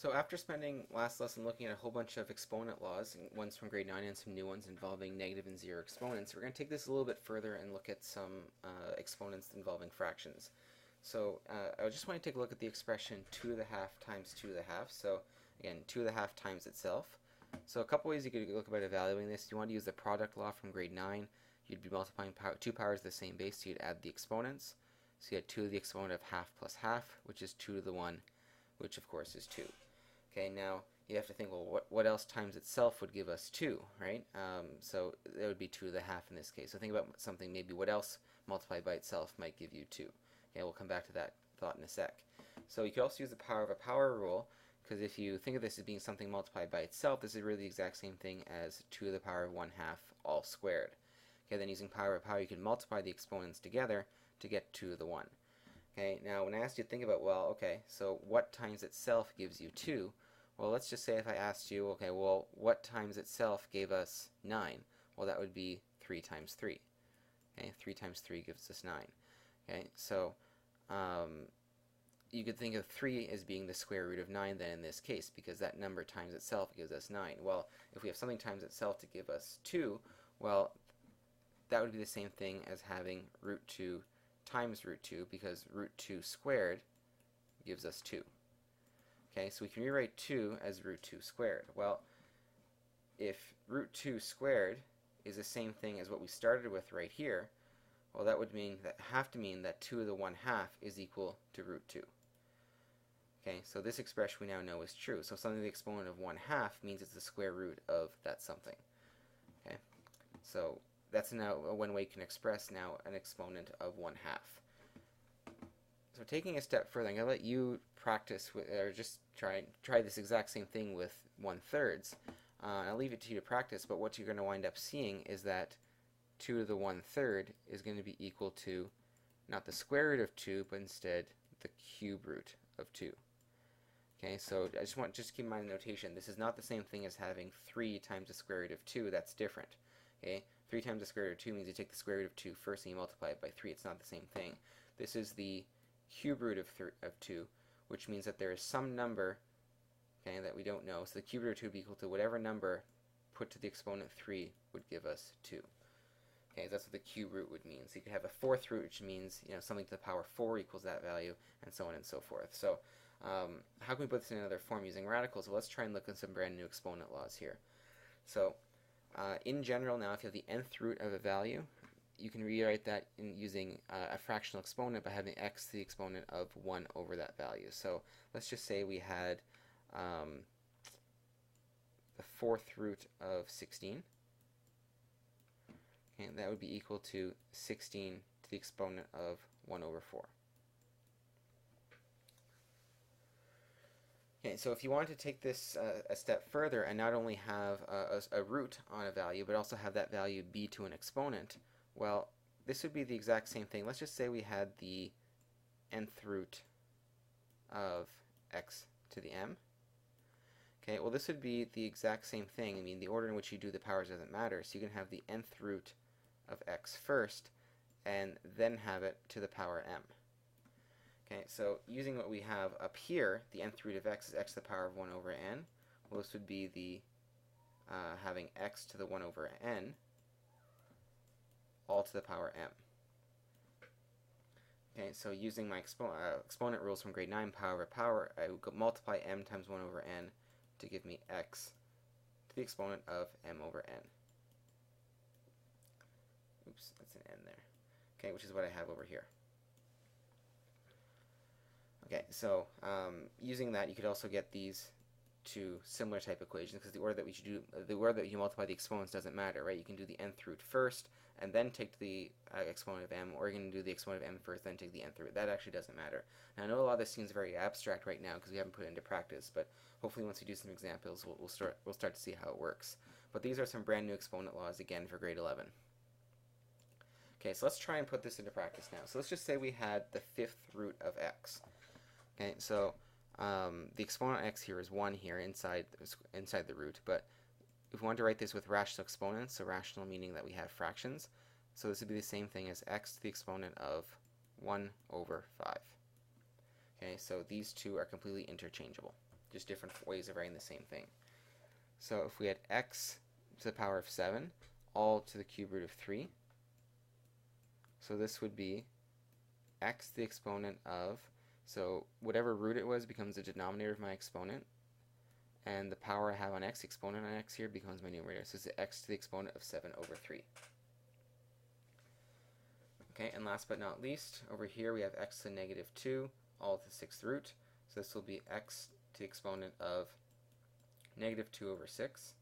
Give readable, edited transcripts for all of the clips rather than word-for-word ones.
So after spending last lesson looking at a whole bunch of exponent laws, ones from grade 9 and some new ones involving negative and zero exponents, we're going to take this a little bit further and look at some exponents involving fractions. So I just want to take a look at the expression 2 to the half times 2 to the half. So again, 2 to the half times itself. So a couple ways you could look about evaluating this. You want to use the product law from grade 9. You'd be multiplying two powers of the same base, so you'd add the exponents. So you had 2 to the exponent of half plus half, which is 2 to the 1, which of course is 2. Okay, now you have to think, well, what else times itself would give us 2, right? So that would be 2 to the half in this case. So think about something, maybe what else multiplied by itself might give you 2. Okay, we'll come back to that thought in a sec. So you could also use the power of a power rule, because if you think of this as being something multiplied by itself, this is really the exact same thing as 2 to the power of 1/2 all squared. Okay, then using power of power, you can multiply the exponents together to get 2 to the 1. Okay, now when I asked you to think about, well, okay, so what times itself gives you 2? Well, let's just say if I asked you, okay, well, what times itself gave us 9? Well, that would be 3 times 3. Okay, 3 times 3 gives us 9. Okay, so you could think of 3 as being the square root of 9 then in this case, because that number times itself gives us 9. Well, if we have something times itself to give us 2, well, that would be the same thing as having root 2 times root 2, because root 2 squared gives us 2. Okay, so we can rewrite 2 as root 2 squared. Well, if root 2 squared is the same thing as what we started with right here, well, that would have to mean that 2 to the 1/2 is equal to root 2. Okay, so this expression we now know is true. So something the exponent of 1/2 means it's the square root of that something. Okay, so that's now one way you can express now an exponent of 1/2. So taking a step further, I'm going to let you practice with, or just try this exact same thing with 1/3. I'll leave it to you to practice, but what you're going to wind up seeing is that 2 to the 1/3 is going to be equal to not the square root of 2, but instead the cube root of 2. Okay, so I just keep in mind the notation. This is not the same thing as having 3 times the square root of 2. That's different. Okay, 3 times the square root of 2 means you take the square root of 2 first and you multiply it by 3. It's not the same thing. This is the cube root of 2, which means that there is some number, okay, that we don't know. So the cube root of 2 would be equal to whatever number put to the exponent 3 would give us 2. Okay, so that's what the cube root would mean. So you could have a fourth root, which means something to the power 4 equals that value, and so on and so forth. So how can we put this in another form using radicals? Well, let's try and look at some brand new exponent laws here. So in general now, if you have the nth root of a value, you can rewrite that using a fractional exponent by having x to the exponent of 1 over that value. So let's just say we had the fourth root of 16. Okay, that would be equal to 16 to the exponent of 1 over 4. Okay, so if you want to take this a step further and not only have a root on a value, but also have that value be to an exponent, well, this would be the exact same thing. Let's just say we had the nth root of x to the m. Okay, well, this would be the exact same thing. I mean, the order in which you do the powers doesn't matter. So you can have the nth root of x first and then have it to the power m. Okay, so using what we have up here, the nth root of x is x to the power of 1 over n. Well, this would be the having x to the 1 over n all to the power m. Okay, so using my exponent rules from grade 9, power over power, I would multiply m times 1 over n to give me x to the exponent of m over n. Oops, that's an n there. Okay, which is what I have over here. Okay, so using that, you could also get these two similar type equations, because the order that you multiply the exponents doesn't matter, right? You can do the nth root first and then take the exponent of m, or you can do the exponent of m first, then take the nth root. That actually doesn't matter. Now, I know a lot of this seems very abstract right now because we haven't put it into practice, but hopefully once we do some examples, we'll start to see how it works. But these are some brand new exponent laws, again, for grade 11. Okay, so let's try and put this into practice now. So let's just say we had the fifth root of x. Okay, so the exponent of x here is 1 here inside the root, but if we want to write this with rational exponents, so rational meaning that we have fractions, so this would be the same thing as x to the exponent of 1 over 5. Okay, so these two are completely interchangeable. just different ways of writing the same thing. So if we had x to the power of 7, all to the cube root of 3, so this would be x to the exponent of, so whatever root it was becomes the denominator of my exponent, and the power I have on x, the exponent on x here, becomes my numerator. So it's x to the exponent of 7 over 3. Okay, and last but not least, over here we have x to the negative 2, all to the 6th root. So this will be x to the exponent of negative 2 over 6,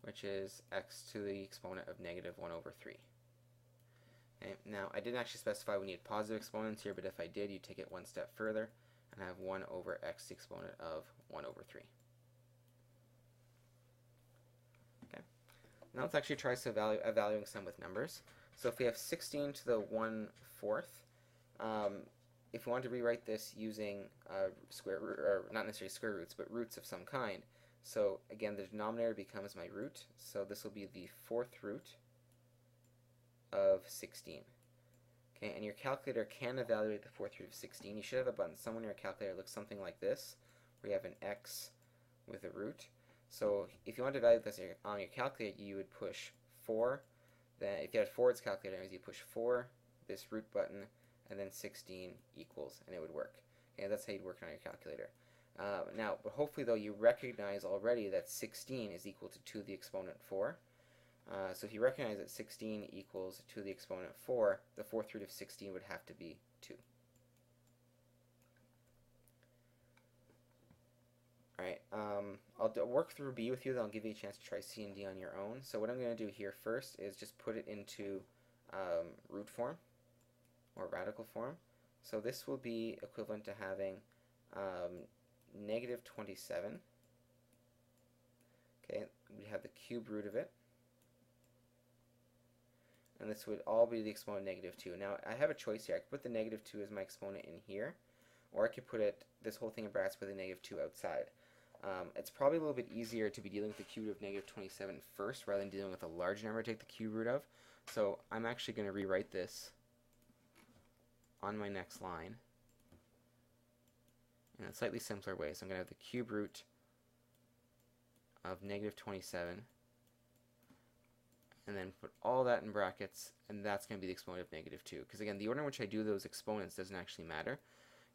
which is x to the exponent of negative 1 over 3. Okay, now, I didn't actually specify we need positive exponents here, but if I did, you take it one step further and have 1 over x to the exponent of 1 over 3. Okay. Now let's actually try evaluating some with numbers. So if we have 16 to the 1/4, if we want to rewrite this using square root, or not necessarily square roots, but roots of some kind, so again, the denominator becomes my root, so this will be the 4th root of 16. Okay, and your calculator can evaluate the 4th root of 16. You should have a button somewhere in your calculator that looks something like this, where you have an x with a root. So if you want to evaluate this on your calculator, you would push 4. Then if you had forwards calculators, you push 4, this root button, and then 16 equals, and it would work. Okay, that's how you'd work on your calculator. Now, but hopefully though, you recognize already that 16 is equal to 2 to the exponent 4. So if you recognize that 16 equals 2 to the exponent 4, the 4th root of 16 would have to be 2. Alright, I'll work through B with you, then I'll give you a chance to try C and D on your own. So what I'm going to do here first is just put it into root form, or radical form. So this will be equivalent to having negative 27. Okay, we have the cube root of it. And this would all be the exponent of negative 2. Now, I have a choice here. I could put the negative 2 as my exponent in here, or I could put this whole thing in brackets with a negative 2 outside. It's probably a little bit easier to be dealing with the cube root of negative 27 first, rather than dealing with a large number to take the cube root of. So I'm actually going to rewrite this on my next line in a slightly simpler way. So I'm going to have the cube root of negative 27, and then put all that in brackets, and that's going to be the exponent of negative 2. Because again, the order in which I do those exponents doesn't actually matter.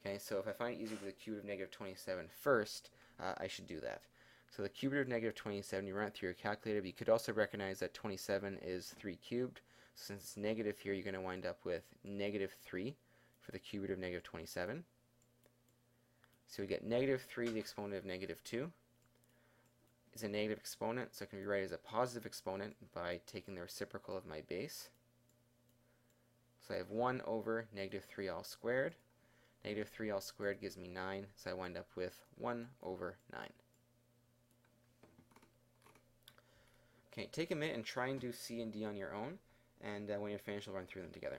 Okay, so if I find it easier to do the cube root of negative 27 first, I should do that. So the cube root of negative 27, you run it through your calculator, but you could also recognize that 27 is 3 cubed. So since it's negative here, you're going to wind up with negative 3 for the cube root of negative 27. So we get negative 3 to the exponent of negative 2. Is a negative exponent, so I can rewrite it as a positive exponent by taking the reciprocal of my base. So I have 1 over negative 3 all squared. Negative 3 all squared gives me 9, so I wind up with 1 over 9. Okay, take a minute and try and do C and D on your own, and when you're finished, we'll run through them together.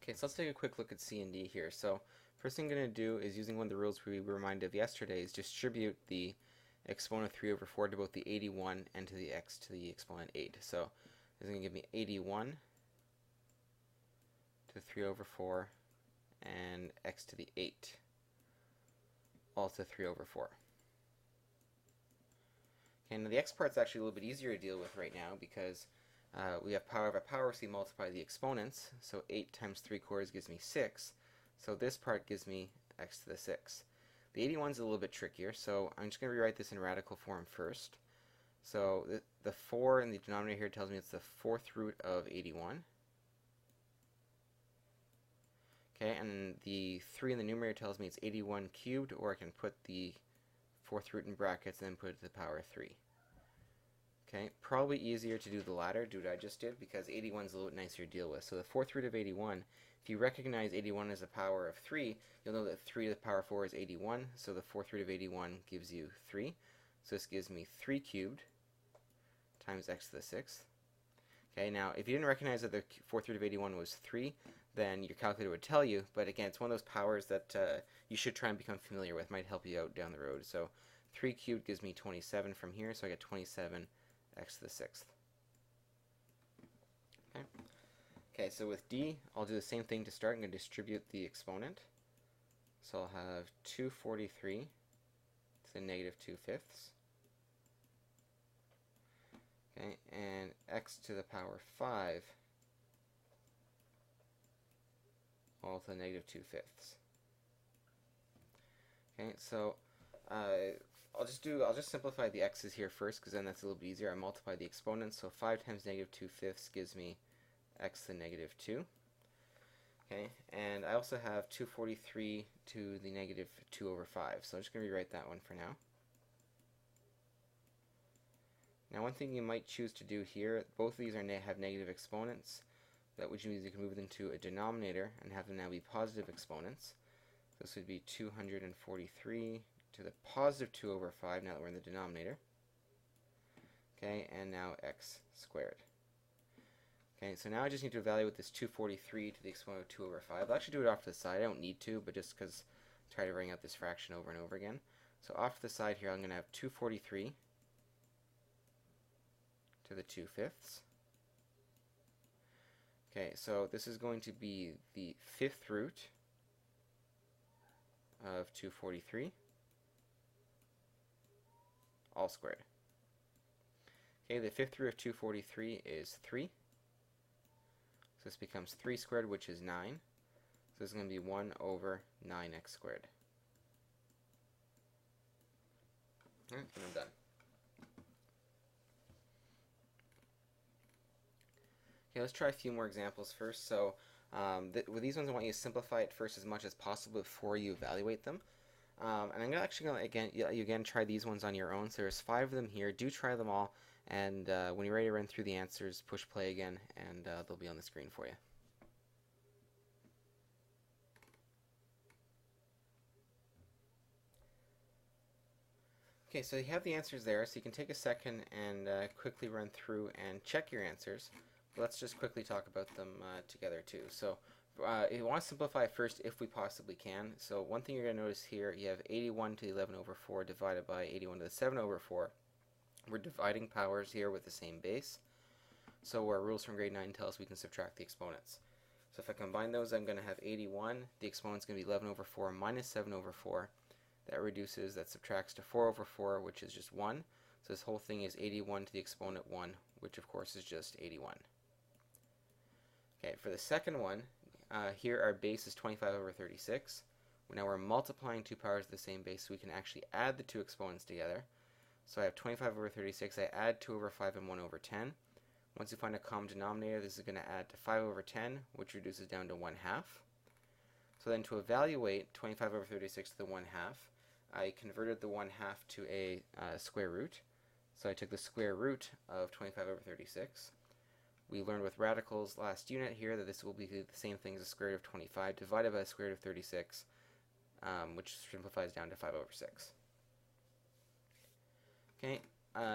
Okay, so let's take a quick look at C and D here. So first thing I'm going to do is, using one of the rules we were reminded of yesterday, is distribute the exponent of 3 over 4 to both the 81 and to the x to the exponent 8. So this is going to give me 81 to 3 over 4 and x to the 8 all to 3 over 4. Okay, now the x part's actually a little bit easier to deal with right now because we have power of a power, so we multiply the exponents. So 8 times 3/4 gives me 6. So this part gives me x to the 6. The 81 is a little bit trickier, so I'm just going to rewrite this in radical form first. So the 4 in the denominator here tells me it's the 4th root of 81. Okay, and the 3 in the numerator tells me it's 81 cubed, or I can put the 4th root in brackets and then put it to the power of 3. Okay, probably easier to do the latter, do what I just did, because 81 is a little bit nicer to deal with. So the 4th root of 81, if you recognize 81 as a power of 3, you'll know that 3 to the power of 4 is 81, so the 4th root of 81 gives you 3. So this gives me 3 cubed times x to the 6th. Okay, now if you didn't recognize that the 4th root of 81 was 3, then your calculator would tell you, but again, it's one of those powers that you should try and become familiar with. Might help you out down the road. So 3 cubed gives me 27 from here, so I get 27 x to the 6th. Okay. Okay, so with D, I'll do the same thing to start. I'm going to distribute the exponent. So I'll have 243 to the negative 2/5. Okay, and x to the power 5 all to the negative 2/5. Okay, so I'll just simplify the x's here first, because then that's a little bit easier. I multiply the exponents, so 5 times negative 2/5 gives me x to the negative 2. Okay, and I also have 243 to the negative 2/5, so I'm just going to rewrite that one for now. Now, one thing you might choose to do here, both of these have negative exponents, which means you can move them to a denominator and have them now be positive exponents. This would be 243 to the positive 2/5 now that we're in the denominator. Okay, and now x squared. Okay, so now I just need to evaluate this 243 to the exponent of 2/5. I'll actually do it off to the side. I don't need to, but just because I'm tired of writing out this fraction over and over again. So off to the side here, I'm going to have 243 to the 2/5. Okay, so this is going to be the 5th root of 243 all squared. Okay, the 5th root of 243 is 3. So this becomes 3 squared, which is 9. So this is going to be 1 over 9x squared. Alright, and I'm done. Okay, let's try a few more examples first. So with these ones, I want you to simplify it first as much as possible before you evaluate them. And I'm actually going to again try these ones on your own. So there's 5 of them here. Do try them all, and when you're ready to run through the answers, push play again, and they'll be on the screen for you. Okay, so you have the answers there, so you can take a second and quickly run through and check your answers. Let's just quickly talk about them together too. So you want to simplify first if we possibly can. So one thing you're going to notice here, you have 81 to the 11/4 divided by 81 to the 7/4. We're dividing powers here with the same base. So our rules from grade 9 tell us we can subtract the exponents. So if I combine those, I'm going to have 81. The exponent's going to be 11/4 minus 7/4. That subtracts to 4/4, which is just 1. So this whole thing is 81 to the exponent 1, which of course is just 81. Okay, for the second one, here our base is 25/36. Now we're multiplying two powers of the same base, so we can actually add the two exponents together. So I have 25/36, I add 2/5 and 1/10. Once you find a common denominator, this is going to add to 5/10, which reduces down to 1/2. So then to evaluate 25/36 to the 1/2, I converted the 1/2 to a square root. So I took the square root of 25/36. We learned with radicals last unit here that this will be the same thing as the square root of 25 divided by the square root of 36, which simplifies down to 5/6. Okay,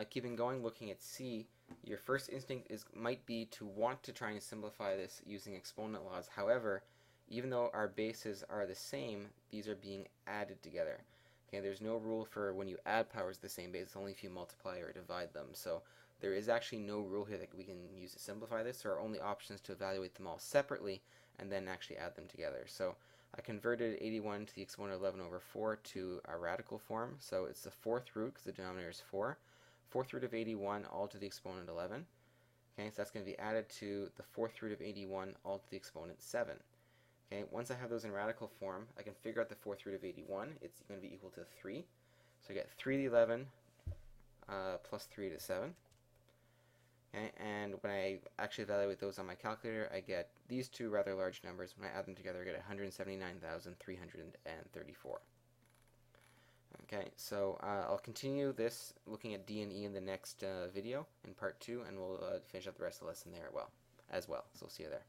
keeping going, looking at C, your first instinct might be to want to try and simplify this using exponent laws. However, even though our bases are the same, these are being added together. Okay, there's no rule for when you add powers of the same base, only if you multiply or divide them. So there is actually no rule here that we can use to simplify this. So our only option is to evaluate them all separately and then actually add them together. So I converted 81 to the exponent of 11/4 to a radical form. So it's the 4th root, because the denominator is 4. 4th root of 81 all to the exponent 11. Okay, so that's going to be added to the 4th root of 81 all to the exponent 7. Okay, once I have those in radical form, I can figure out the 4th root of 81. It's going to be equal to 3. So I get 3 to the 11 plus 3 to 7. Okay, and when I actually evaluate those on my calculator, I get these two rather large numbers. When I add them together, I get 179,334. Okay, so I'll continue this looking at D and E in the next video in part 2, and we'll finish up the rest of the lesson there as well. So we'll see you there.